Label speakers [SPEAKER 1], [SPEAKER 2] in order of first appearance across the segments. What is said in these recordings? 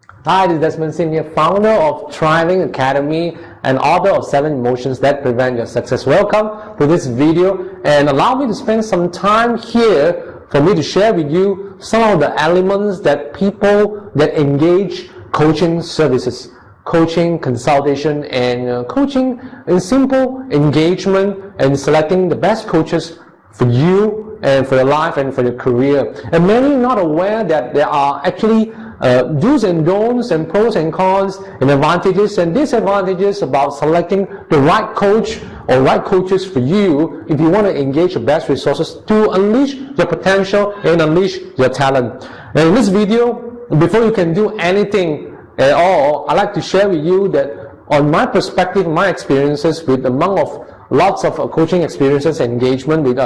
[SPEAKER 1] Hi, this is Desmond Sim here, founder of Thriving Academy and author of 7 Emotions That Prevent Your Success. Welcome to this video, and allow me to spend some time here for me to share with you some of the elements that people that engage coaching services, coaching, consultation, and coaching in simple engagement and selecting the best coaches for you and for your life and for your career. And many are not aware that there are actually do's and don'ts and pros and cons and advantages and disadvantages about selecting the right coach or right coaches for you if you want to engage the best resources to unleash your potential and unleash your talent. And in this video, before you can do anything at all, I'd like to share with you that on my perspective, my experiences with among of lots of coaching experiences, engagement with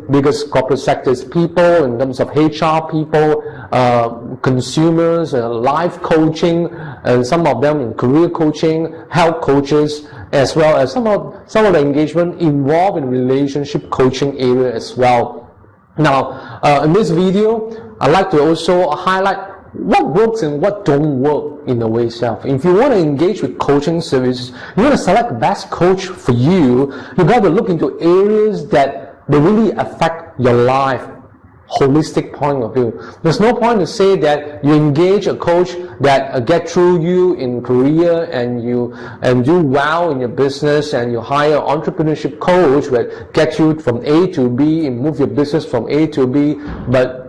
[SPEAKER 1] biggest corporate sectors people in terms of HR people, consumers, life coaching, and some of them in career coaching, health coaches, as well as some of the engagement involved in relationship coaching area as well. Now, in this video, I'd like to also highlight what works and what don't work in a way itself. If you want to engage with coaching services, you want to select the best coach for you, you got to look into areas that they really affect your life, holistic point of view. There's no point to say that you engage a coach that get through you in career and do well in your business, and you hire an entrepreneurship coach that gets you from A to B and move your business from A to B, but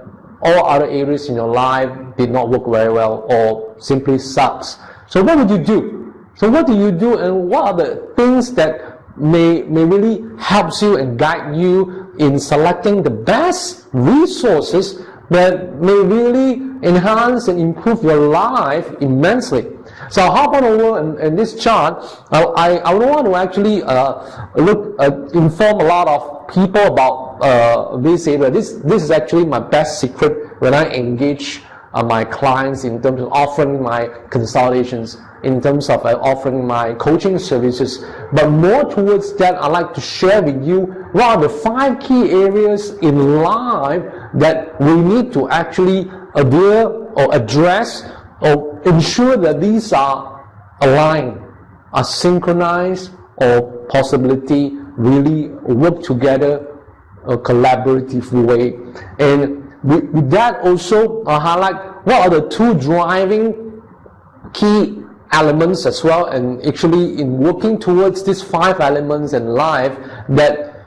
[SPEAKER 1] all other areas in your life did not work very well or simply sucks. So what would you do? So what do you do, and what are the things that may really helps you and guide you in selecting the best resources that may really enhance and improve your life immensely? So I'll hop on over in this chart. I want to actually inform a lot of people about this area. This is actually my best secret when I engage my clients in terms of offering my consultations, in terms of offering my coaching services. But more towards that, I'd like to share with you what are the 5 key areas in life that we need to actually adhere or address or ensure that these are aligned, are synchronized, or possibility really work together a collaborative way. And with that also, I'll highlight what are the 2 driving key elements as well, and actually in working towards these 5 elements in life that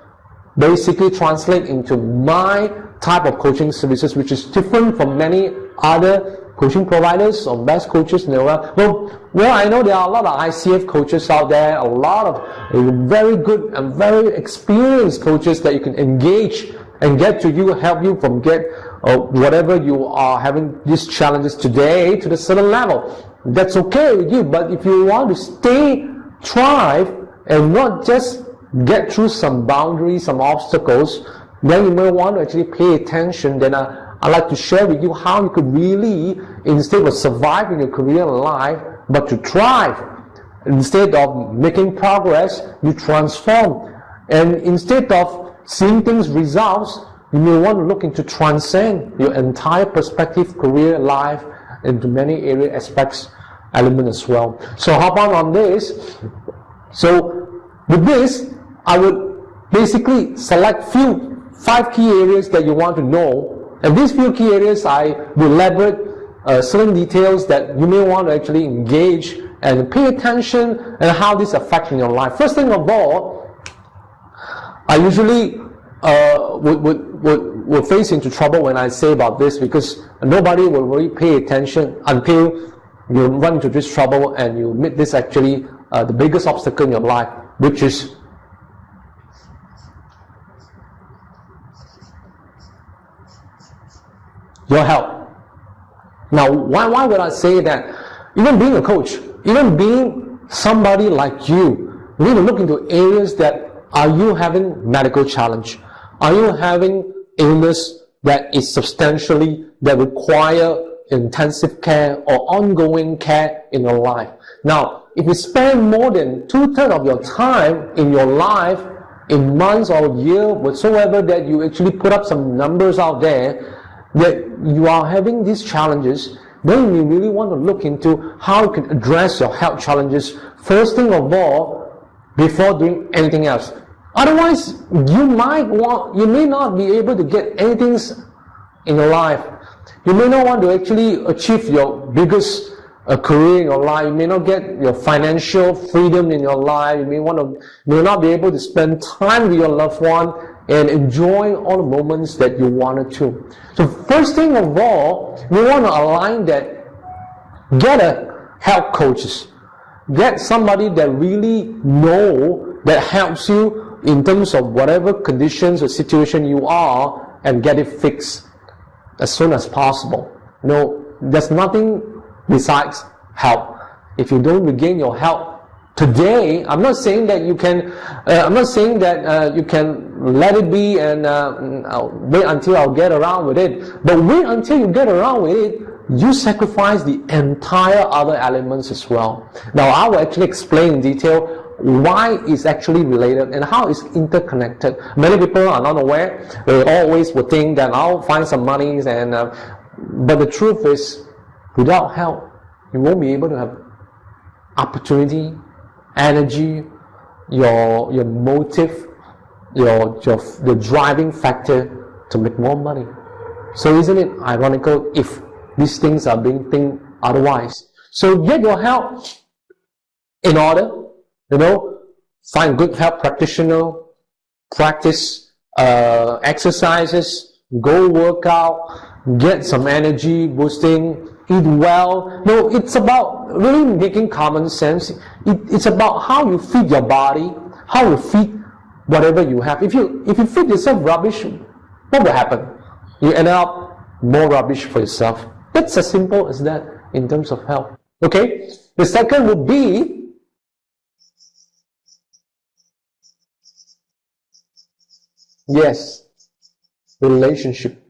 [SPEAKER 1] basically translate into my type of coaching services, which is different from many other coaching providers or best coaches in the world. Well, I know there are a lot of ICF coaches out there, a lot of very good and very experienced coaches that you can engage and get to you, help you from get whatever you are having these challenges today to the certain level. That's okay with you, but if you want to thrive and not just get through some boundaries, some obstacles, then you may want to actually pay attention. Then I'd like to share with you how you could really, instead of surviving your career and life, but to thrive. Instead of making progress, you transform. And instead of seeing things results, you may want to look into transcend your entire perspective, career, life, into many area aspects, element as well. So hop on this. So with this, I would basically select 5 key areas that you want to know, and these few key areas I will elaborate certain details that you may want to actually engage and pay attention and how this affects in your life. First thing of all, I usually would face into trouble when I say about this, because nobody will really pay attention until you run into this trouble and you meet this actually the biggest obstacle in your life, which is your health. Now, why would I say that? Even being a coach, even being somebody like you need to look into areas that, are you having medical challenge? Are you having illness that is substantially, that require intensive care or ongoing care in your life? Now, if you spend more than 2/3 of your time in your life, in months or year, whatsoever, that you actually put up some numbers out there, that you are having these challenges, then you really want to look into how you can address your health challenges first thing of all before doing anything else. Otherwise, you may not be able to get anything in your life. You may not want to actually achieve your biggest career in your life. You may not get your financial freedom in your life. You may not be able to spend time with your loved one and enjoy all the moments that you wanted to. So first thing of all, we want to align that. Get a health coaches. Get somebody that really know, that helps you in terms of whatever conditions or situation you are, and get it fixed as soon as possible. There's nothing besides health. If you don't regain your health today, I'm not saying that you can let it be and wait until I'll get around with it. But wait until you get around with it, you sacrifice the entire other elements as well. Now I will actually explain in detail why it's actually related and how it's interconnected. Many people are not aware. They always would think that I'll find some money, but the truth is, without health, you won't be able to have opportunity, energy, your motive, the driving factor to make more money. So isn't it ironical if these things are being think otherwise? So get your health in order. Find good health practitioner, practice exercises, go work out, get some energy boosting, eat well. No, it's about really making common sense. It's about how you feed your body, how you feed whatever you have. If you feed yourself rubbish, what will happen? You end up more rubbish for yourself. It's as simple as that in terms of health. Okay? The second would be relationship.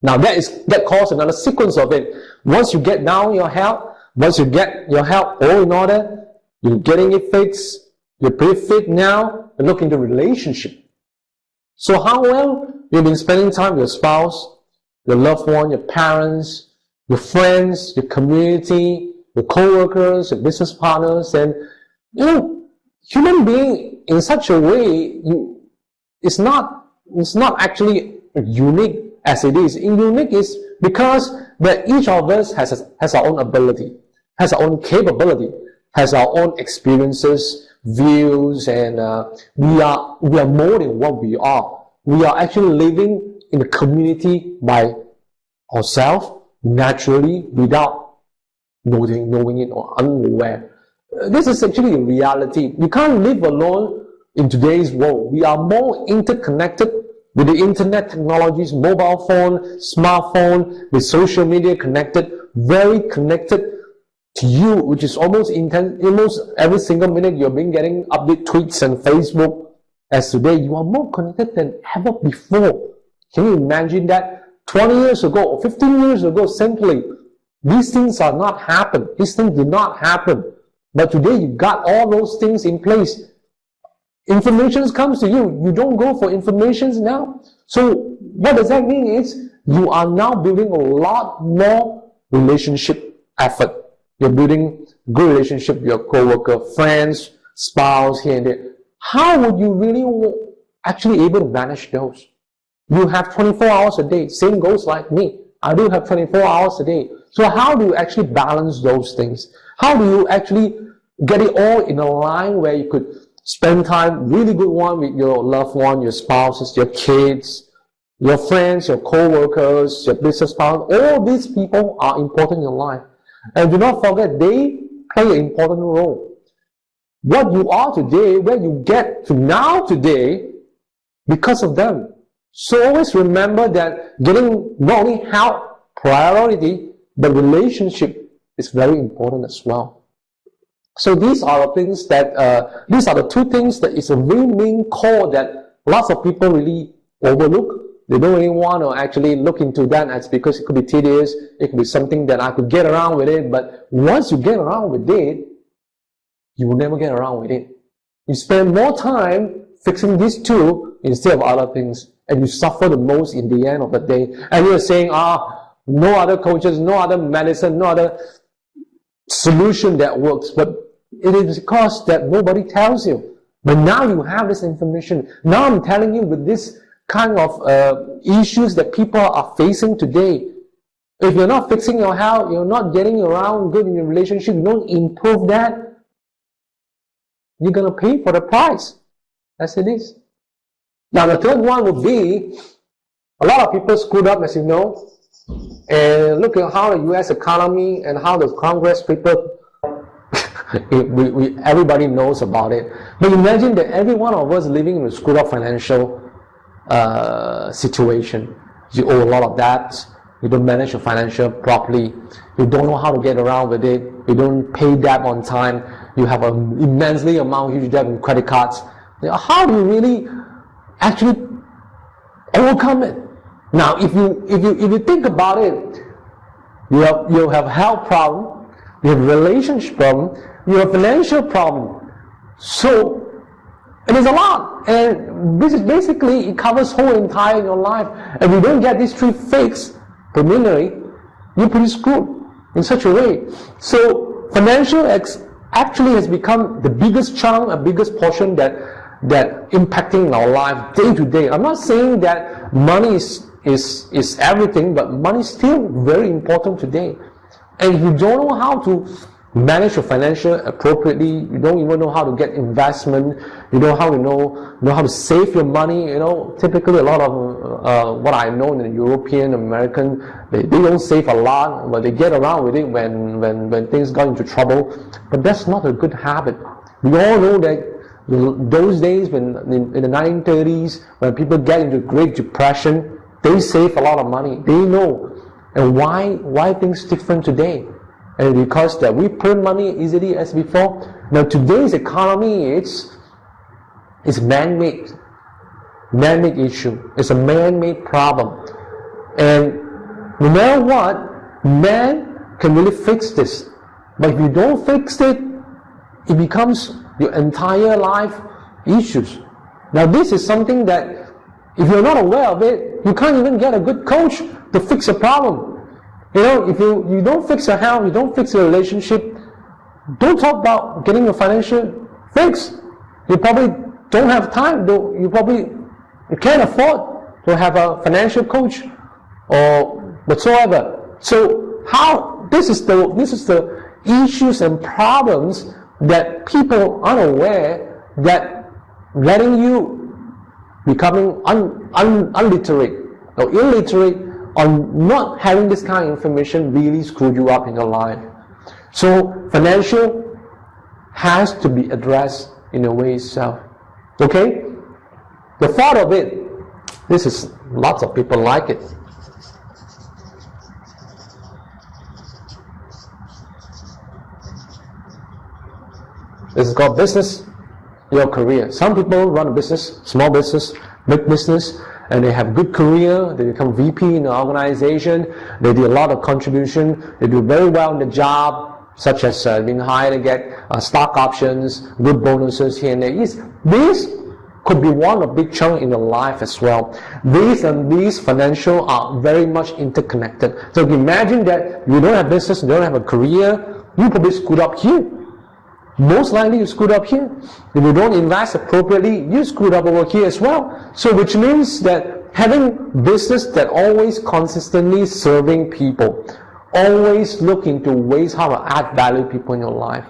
[SPEAKER 1] Now that calls another sequence of it. Once you get down your health, once you get your health all in order, you're getting it fixed, you're pretty fit now, and look into relationship. So how well you've been spending time with your spouse, your loved one, your parents, your friends, your community, your co-workers, your business partners, and human being in such a way, it's not actually unique as it is. Unique is because that each of us has our own ability, has our own capability, has our own experiences, views, and we are more than what we are. We are actually living in a community by ourselves, naturally, without knowing it or unaware. This is actually a reality. You can't live alone in today's world. We are more interconnected with the internet technologies, mobile phone, smartphone, with social media connected, very connected to you, which is almost every single minute you're getting update tweets and Facebook. As today, you are more connected than ever before. Can you imagine that? 20 years ago or 15 years ago, simply, these things are not happen. These things did not happen. But today, you got all those things in place. Information comes to you. You don't go for information now. So what does that mean is you are now building a lot more relationship effort. You're building good relationship with your co-worker, friends, spouse, here and there. How would you really actually able to manage those? You have 24 hours a day. Same goes like me. I do have 24 hours a day. So how do you actually balance those things? How do you actually get it all in a line where you could spend time, really good one, with your loved one, your spouses, your kids, your friends, your co-workers, your business partners? All these people are important in your life. And do not forget, they play an important role. What you are today, where you get to now today, because of them. So always remember that getting not only health priority, but relationship is very important as well. So these are the things that, these are the two things that is a really main core that lots of people really overlook. They don't really want to actually look into that. That's because it could be tedious. It could be something that I could get around with it. But once you get around with it, you will never get around with it. You spend more time fixing these two instead of other things. And you suffer the most in the end of the day. And you're saying, no other coaches, no other medicine, no other solution that works. But it is because that nobody tells you. But now you have this information. Now I'm telling you with this kind of issues that people are facing today. If you're not fixing your health, you're not getting around good in your relationship, you don't improve that, you're going to pay for the price. As it is. Now the third one would be, a lot of people screwed up, as you know, and look at how the US economy and how the Congress people, everybody knows about it. But imagine that every one of us living in a screwed up financial situation. You owe a lot of debts, you don't manage your financial properly, you don't know how to get around with it, you don't pay debt on time, you have an immensely huge debt in credit cards. How do you really actually overcome it? Now, if you think about it, you have health problem, you have relationship problem, you have financial problem. So it is a lot, and this is basically, it covers whole entire your life. And if you don't get these three fixed preliminary, you're pretty screwed in such a way. So financial actually has become the biggest chunk, a biggest portion that impacting our life day to day. I'm not saying that money is everything, but money is still very important today. And if you don't know how to manage your financial appropriately, you don't even know how to get investment, you know how to save your money. Typically a lot of what I know in the European, American, they don't save a lot, but they get around with it when things got into trouble. But that's not a good habit. We all know that those days in the 1930s, when people get into Great Depression, they save a lot of money. They know. And why things different today? And because that we print money easily as before. Now today's economy, it's man-made issue. It's a man-made problem. And no matter what, man can really fix this. But if you don't fix it, it becomes your entire life issues. Now this is something that if you're not aware of it, you can't even get a good coach to fix a problem. If you don't fix your health, you don't fix your relationship, don't talk about getting your financial fixed. You probably don't have time, you can't afford to have a financial coach or whatsoever. So this is the issues and problems that people are unaware that letting you becoming illiterate or illiterate on not having this kind of information really screwed you up in your life. So financial has to be addressed in a way itself. Okay? The thought of it, this is, lots of people like it. This is called business, your career. Some people run a business, small business, big business, and they have good career, they become VP in the organization, they do a lot of contribution, they do very well in the job, such as being hired to get stock options, good bonuses here and there. This could be one of big chunk in your life as well. These and these financial are very much interconnected. So imagine that you don't have business, you don't have a career, you probably screwed up here. Most likely you screwed up here. If you don't invest appropriately, you screwed up over here as well. So which means that having business that always consistently serving people, always look into ways how to add value to people in your life,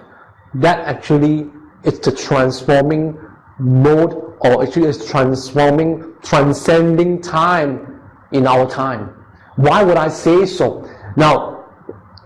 [SPEAKER 1] that actually is the transforming mode, or actually is transcending time in our time. Why would I say so? Now,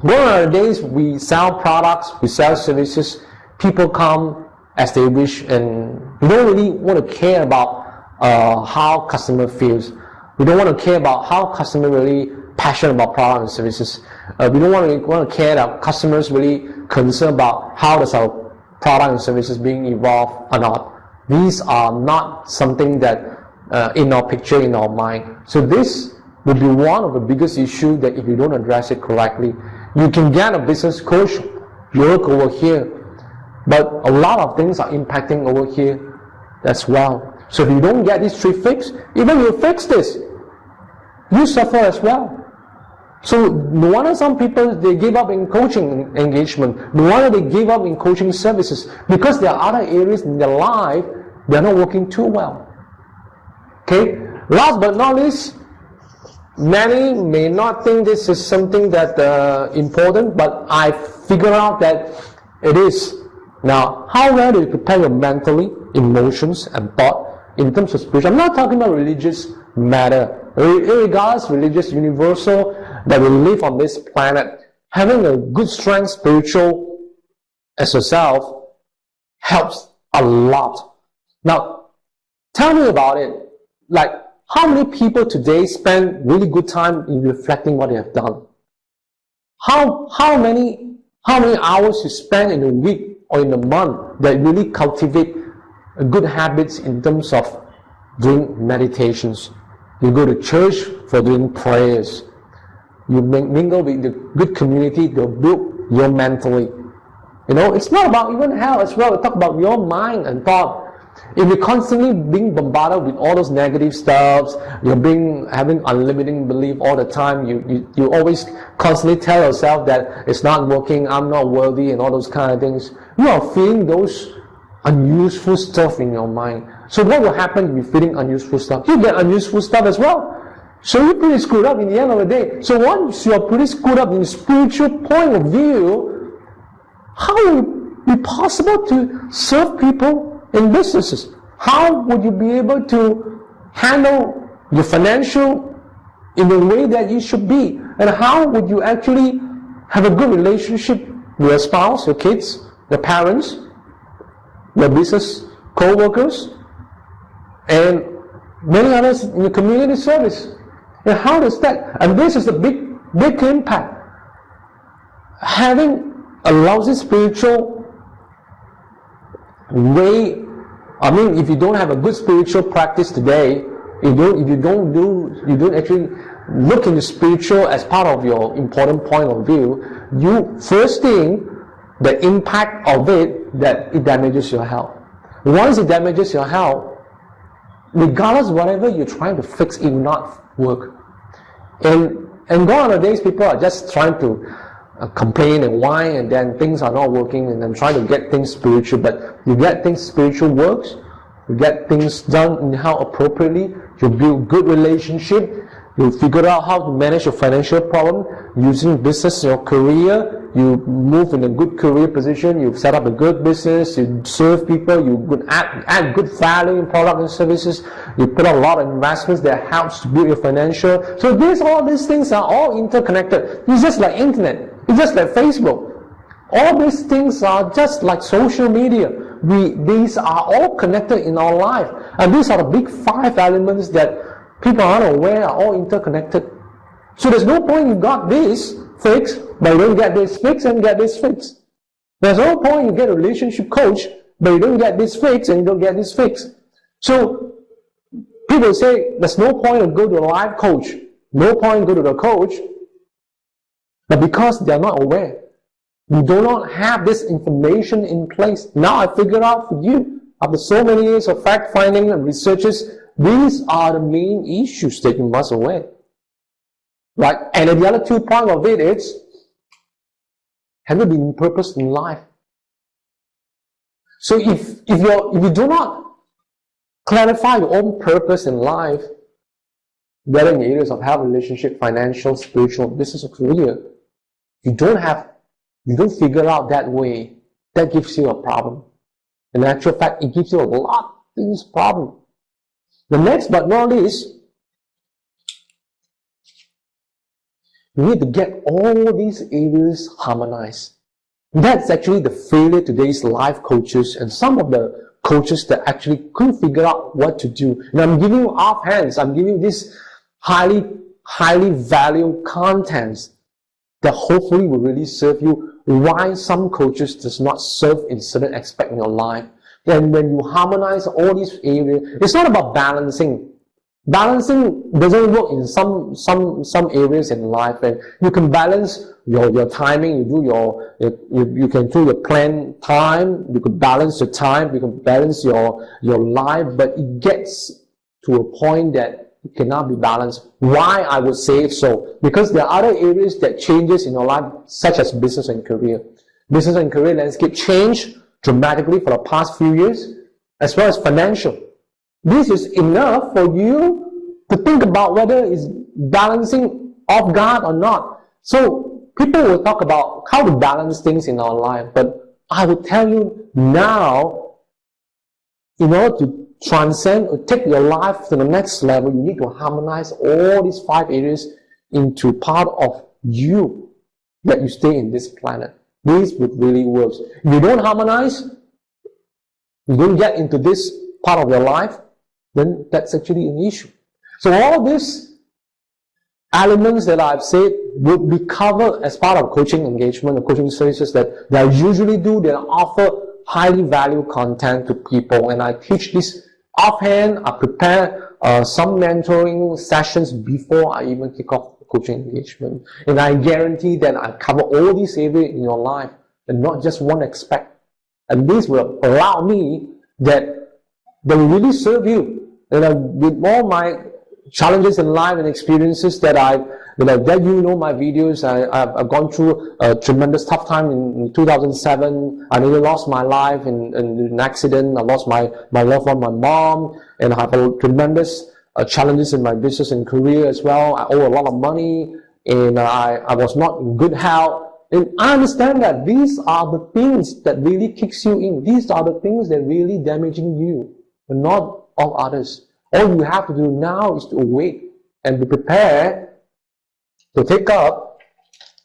[SPEAKER 1] nowadays we sell products, we sell services, people come as they wish, and we don't really want to care about how customer feels. We don't want to care about how customer really passionate about product and services. We don't want to care that customers really concerned about how does our product and services being evolved or not. These are not something that in our picture, in our mind. So this will be one of the biggest issues that if you don't address it correctly, you can get a business coach, work over here, but a lot of things are impacting over here as well. So if you don't get these three fixed, even if you fix this, you suffer as well. So no wonder some people, they give up in coaching engagement. No wonder they give up in coaching services, because there are other areas in their life they're not working too well. Okay. Last but not least, many may not think this is something that important, but I figure out that it is. Now, how well do you prepare your mentally, emotions, and thought in terms of spiritual? I'm not talking about religious matter. Regardless, religious, universal, that we live on this planet, having a good strength spiritual as yourself helps a lot. Now, tell me about it. Like, how many people today spend really good time in reflecting what they have done? How many hours you spend in a week or in a month that really cultivate good habits in terms of doing meditations? You go to church for doing prayers. You mingle with the good community to build your mentally. You know, it's not about even health as well. We talk about your mind and thought. If you're constantly being bombarded with all those negative stuffs, you're having unlimited belief all the time, you always constantly tell yourself that it's not working, I'm not worthy, and all those kind of things. You are feeling those unuseful stuff in your mind. So what will happen if you're feeling unuseful stuff? You get unuseful stuff as well. So you're pretty screwed up in the end of the day. So once you're pretty screwed up in a spiritual point of view, how will it be possible to serve people in businesses? How would you be able to handle your financial in the way that you should be? And how would you actually have a good relationship with your spouse, your kids, your parents, your business co-workers, and many others in your community service? And how does that? And this is a big impact. Having a lousy spiritual way, I mean, if you don't have a good spiritual practice today, you don't actually look into spiritual as part of your important point of view, you first thing, the impact of it, that it damages your health. Once it damages your health, regardless whatever you're trying to fix, it will not work. And gone are the days people are just trying to complain and whine, and then things are not working, and then trying to get things spiritual. But you get things spiritual works, you get things done in how appropriately, you build good relationship, you figure out how to manage your financial problem using business, your career, you move in a good career position, you set up a good business, you serve people, you add good value in product and services, you put a lot of investments that helps to build your financial. So all these things are all interconnected. It's just like internet. It's just like Facebook. All these things are just like social media. These are all connected in our life. And these are the big 5 elements that people aren't aware are all interconnected. So there's no point you got this fixed, but you don't get this fixed and get this fixed. There's no point you get a relationship coach, but you don't get this fixed and you don't get this fixed. So people say there's no point to go to a life coach, no point to go to the coach, but because they're not aware, you do not have this information in place. Now I figured out for you, after so many years of fact-finding and researches, these are the main issues that you must aware. Right? And the other 2 points of it is, have you been purpose in life? So if you do not clarify your own purpose in life, whether in the areas of health, relationship, financial, spiritual, business, or career, you don't figure out that way, that gives you a problem. In actual fact, it gives you a lot of things problem. The next but not least, you need to get all these areas harmonized. That's actually the failure today's life coaches and some of the coaches that actually couldn't figure out what to do. And I'm giving you offhands, I'm giving you this highly valued contents that hopefully will really serve you. Why some coaches does not serve in certain aspect in your life. And when you harmonize all these areas, it's not about balancing. Balancing doesn't work in some areas in life, and you can balance your timing. You can do your plan time. You can balance your time. You can balance your life, but it gets to a point that it cannot be balanced. Why I would say so? Because there are other areas that changes in your life, such as business and career. Business and career landscape changed dramatically for the past few years, as well as financial. This is enough for you to think about whether it's balancing off guard or not. So people will talk about how to balance things in our life, but I will tell you now, in order to transcend or take your life to the next level, you need to harmonize all these 5 areas into part of you, that you stay in this planet. This would really work. If you don't harmonize, you don't get into this part of your life, then that's actually an issue. So all these elements that I've said would be covered as part of coaching engagement or coaching services that I usually do. That I offer highly valued content to people, and I teach this offhand. I prepare some mentoring sessions before I even kick off the coaching engagement, and I guarantee that I cover all these areas in your life and not just one aspect. And this will allow me that they will really serve you. And with all my challenges in life and experiences that that you know my videos, I've gone through a tremendous tough time in 2007. I nearly lost my life in an accident. I lost my loved one, my mom, and I have a tremendous challenges in my business and career as well. I owe a lot of money, and I was not in good health. And I understand that these are the things that really kicks you in. These are the things that really damaging you, but not all others. All you have to do now is to wait and be prepared to take up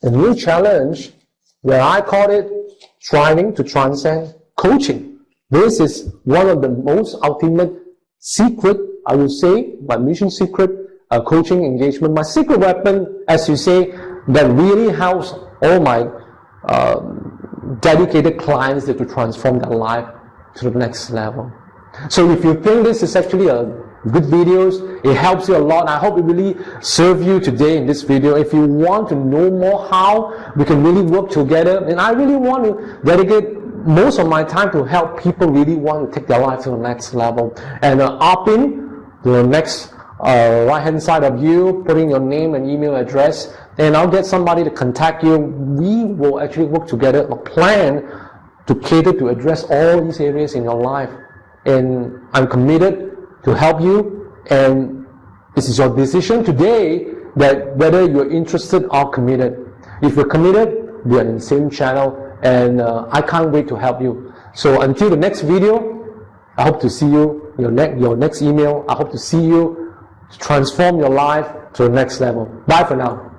[SPEAKER 1] a new challenge, where I call it striving to transcend coaching. This is one of the most ultimate secret, I would say, my mission secret, coaching engagement, my secret weapon, as you say, that really helps all my dedicated clients to transform their life to the next level. So if you think this is actually a good videos, it helps you a lot. I hope it really served you today in this video. If you want to know more how we can really work together, and I really want to dedicate most of my time to help people really want to take their life to the next level. And opt in to the next right hand side of you, put in your name and email address, and I'll get somebody to contact you. We will actually work together, a plan to cater to address all these areas in your life. And I'm committed to help you, and this is your decision today that whether you're interested or committed. If you're committed, we are in the same channel, and I can't wait to help you. So until the next video, I hope to see you, your next email. I hope to see you to transform your life to the next level. Bye for now.